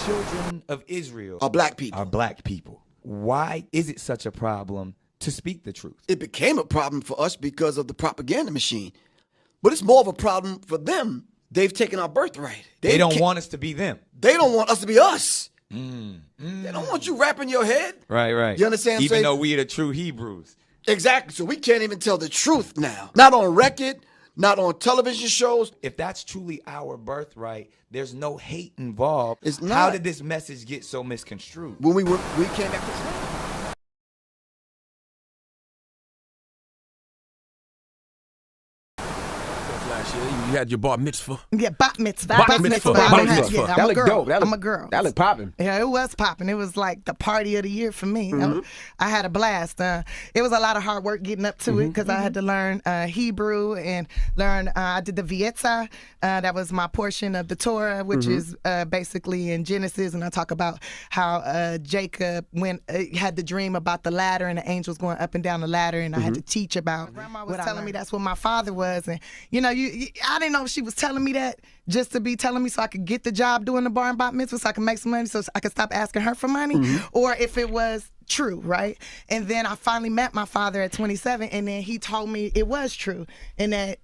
children of Israel Are black people. are black people. Why is it such a problem to speak the truth? It became a problem for us because of the propaganda machine. But it's more of a problem for them. They've taken our birthright. They don't want us to be them. They don't want us to be us. They don't want you wrapping your head. Right. You understand what I'm Even saying? though we are the true Hebrews. Exactly. So we can't even tell the truth now. Not on record, not on television shows. If that's truly our birthright, there's no hate involved. It's not. How did this message get so misconstrued? When we came back to Islam. Last year, you had your bar mitzvah. Yeah, bat mitzvah. Bat mitzvah. I'm That a looked girl. dope. I'm a girl. That looked popping. Yeah, it was popping. It was like the party of the year for me. I had a blast. It was a lot of hard work getting up to it because I had to learn Hebrew and learn. I did the Vietza. That was my portion of the Torah, which is basically in Genesis, and I talk about how Jacob had the dream about the ladder and the angels going up and down the ladder, and I had to teach about. My grandma was telling me that's what my father was, and I didn't know if she was telling me that just to be telling me so I could get the job doing the bar and bat mitzvah so I could make some money so I could stop asking her for money, or if it was true, right? And then I finally met my father at 27, and then he told me it was true, and that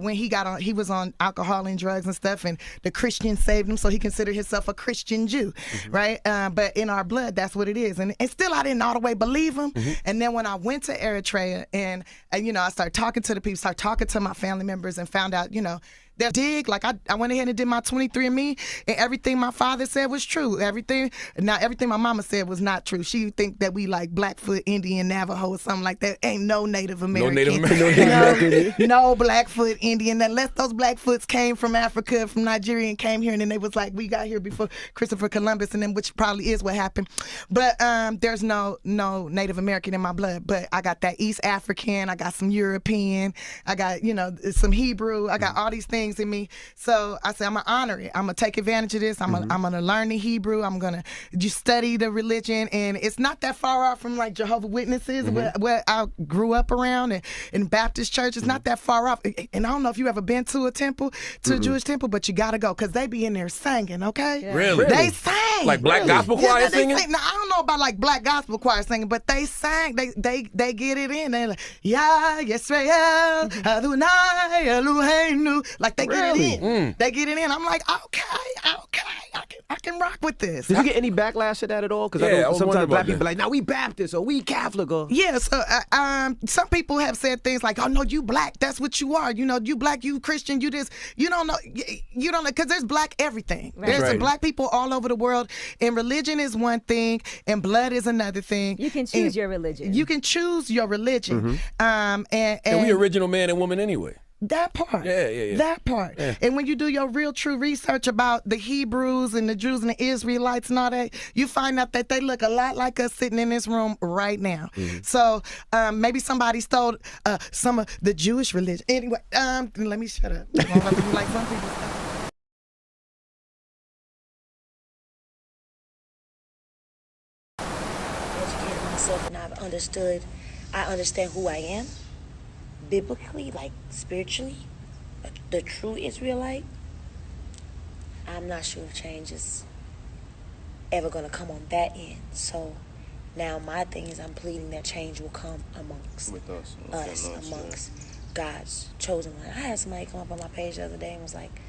when he was on alcohol and drugs and stuff, and the Christians saved him, so he considered himself a Christian Jew, right? But in our blood, that's what it is, and still I didn't all the way believe him. And then when I went to Eritrea, and I started talking to the people, started talking to my family members, and found out, that dig, like I went ahead and did my 23andMe, and everything my father said was true. Everything my mama said was not true. She think that we like Blackfoot, Indian, Navajo, or something like that. Ain't no Native American. No Blackfoot, Indian. Unless those Blackfoots came from Africa, from Nigeria, and came here, and then they was like, we got here before Christopher Columbus, and then which probably is what happened. But there's no Native American in my blood. But I got that East African. I got some European. I got some Hebrew. I got all these things in me. So I said, I'm going to honor it. I'm going to take advantage of this. I'm going to learn the Hebrew. I'm going to just study the religion. And it's not that far off from like Jehovah's Witnesses, where I grew up around, and in Baptist church. It's not that far off. And I don't know if you ever been to a temple, a Jewish temple, but you got to go because they be in there singing, okay? Yeah. Really? They sang. Like black gospel choir singing? Now, I don't know about like black gospel choir singing, but they sang. They get it in. They're like, Yahsara'al, Adonai Eloheinu. Like they get it in. They get it in. I'm like, okay, I can rock with this. Did you get any backlash to that at all? Because I was sometimes wondering black about people be like, "No, we Baptist or we Catholic." Or yeah, so some people have said things like, "Oh no, you black. That's what you are. You black. You Christian. You this. You don't know. You don't know because there's black everything. Right. There's black people all over the world, and religion is one thing, and blood is another thing. You can choose your religion. You can choose your religion. And we original man and woman anyway. That part. Yeah. That part. Yeah. And when you do your real true research about the Hebrews and the Jews and the Israelites and all that, you find out that they look a lot like us sitting in this room right now. So maybe somebody stole some of the Jewish religion. Anyway, let me shut up. Like some people say. Educated myself, and I understand who I am. Biblically, like spiritually, the true Israelite, I'm not sure if change is ever going to come on that end. So now my thing is I'm pleading that change will come amongst amongst God's chosen one. I had somebody come up on my page the other day and was like,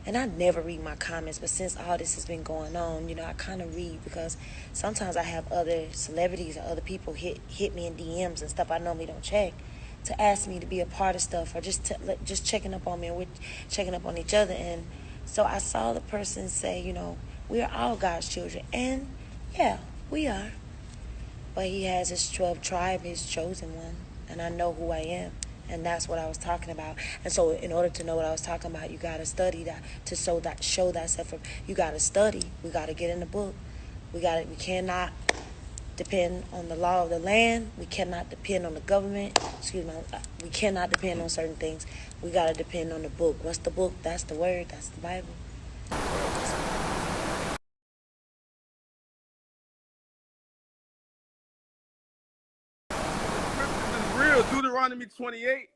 and I never read my comments, but since all this has been going on, I kind of read because sometimes I have other celebrities or other people hit me in DMs and stuff I normally don't check, to ask me to be a part of stuff or just checking up on me, and we're checking up on each other. And so I saw the person say, we are all God's children. And yeah, we are. But he has his 12 tribe, his chosen one. And I know who I am. And that's what I was talking about. And so in order to know what I was talking about, you got to study that, to show thyself. You got to study. We got to get in the book. We cannot depend on the law of the land. We cannot depend on the government. We cannot depend on certain things. We got to depend on the book. What's the book? That's the word. That's the Bible. This is real. Deuteronomy 28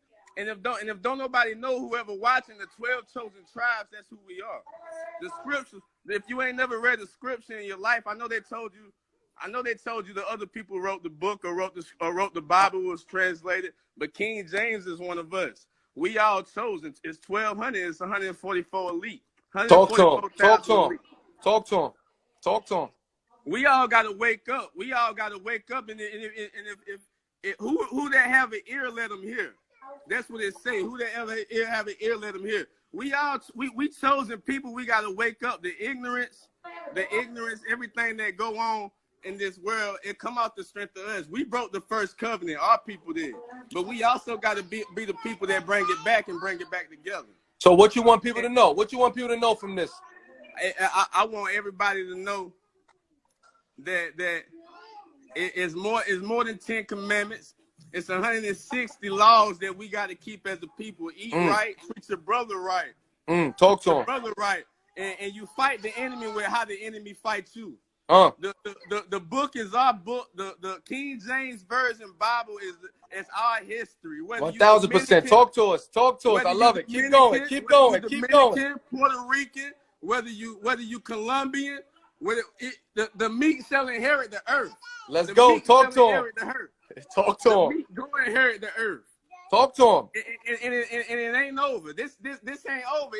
if don't nobody know, whoever watching, the 12 chosen tribes, that's who we are. The scriptures. If you ain't never read the scripture in your life, I know they told you the other people wrote the book or wrote the Bible was translated, but King James is one of us. We all chosen. It's 1,200. It's 144 elite. Talk to him. Talk to him. Talk to him. Talk to him. We all got to wake up. We all got to wake up. And if who that have an ear, let them hear. That's what it say. Who that ever have an ear, let them hear. We chosen people. We got to wake up. The ignorance, everything that go on in this world, it come out the strength of us. We broke the first covenant. Our people did. But we also got to be the people that bring it back and bring it back together. So what you want people to know? What you want people to know from this? I want everybody to know that it's more than 10 commandments. It's 160 laws that we got to keep as a people. Eat right, treat your brother right. Talk to him. Brother right. And you fight the enemy with how the enemy fights you. The book is our book. The King James Version Bible is our history. 1,000%. Talk to us. Talk to us. I love it. Keep going. Keep going. Keep going. Puerto Rican, whether you Colombian, the meat shall inherit the earth. Let's go. Talk to him. Talk to him. Go inherit the earth. Talk to him. And it ain't over. This ain't over.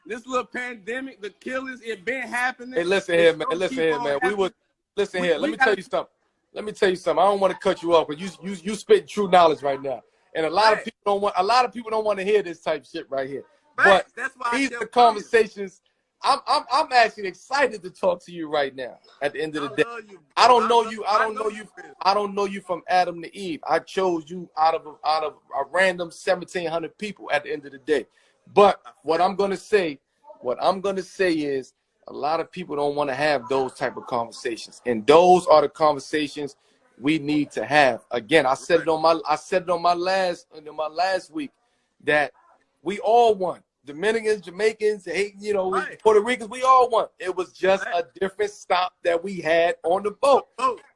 This little pandemic, the killings, it been happening. Hey, listen here, man. Listen here, man. Listen here. Let me tell you something. Let me tell you something. I don't want to cut you off, but you spit true knowledge right now, and a lot of people don't want to hear this type of shit right here. But that's why these are the conversations. I'm actually excited to talk to you right now. At the end of the day, I don't know you. I don't know you from Adam to Eve. I chose you out of a random 1,700 people. At the end of the day, but what I'm gonna say is a lot of people don't want to have those type of conversations, and those are the conversations we need to have. Again, I said it on my last week that we all won. Dominicans, Jamaicans, Puerto Ricans, we all won. It was just a different stop that we had on the boat.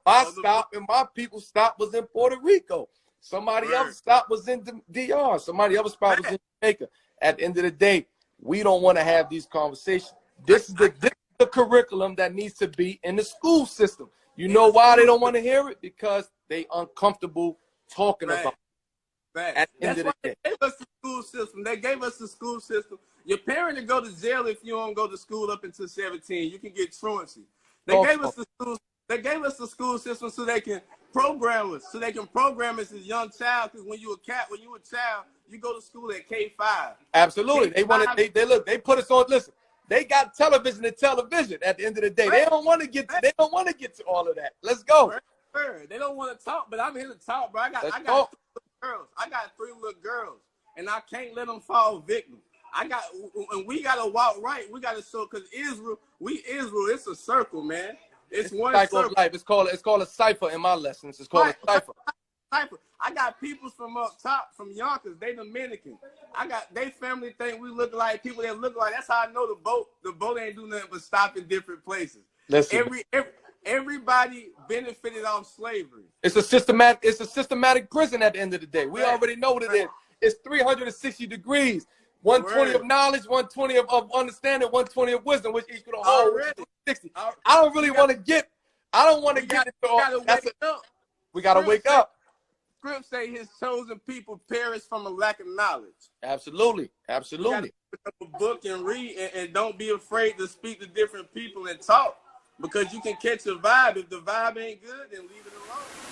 My stop and my people's stop was in Puerto Rico. Somebody else's stop was in DR. Somebody else's spot was in Jamaica. At the end of the day, we don't want to have these conversations. This is the curriculum that needs to be in the school system. You know why they don't want to hear it? Because they uncomfortable talking about it. At the end of the day. They gave us the school system. They gave us the school system. Your parent to go to jail if you don't go to school up until 17. You can get truancy. They gave us the school. They gave us the school system so they can program us. So they can program us as a young child. Because when you a child, you go to school at K5. Absolutely. K5. They put us on. Listen, they got television and television. At the end of the day, they don't want to get to all of that. Let's go. They don't want to talk, but I'm here to talk, bro. I got girls. I got 3 little girls, and I can't let them fall victim. And we gotta walk right. We gotta show, because Israel, it's a circle, man. It's one cycle circle. Of life. It's called a cipher in my lessons. It's called a cipher. I got people from up top, from Yonkers. They Dominican. They family think we look like people that look like. That's how I know the boat ain't do nothing but stop in different places. Listen. Everybody benefited off slavery. It's a systematic prison at the end of the day. We already know what it is. It's 360 degrees. 120 of knowledge, 120 of understanding, 120 of wisdom, which equal the whole 60. I don't really want to get. I don't want to get into all. We gotta wake up. Griff say his chosen people perish from a lack of knowledge. Absolutely. You gotta pick up a book and read, and don't be afraid to speak to different people and talk. Because you can catch a vibe. If the vibe ain't good, then leave it alone.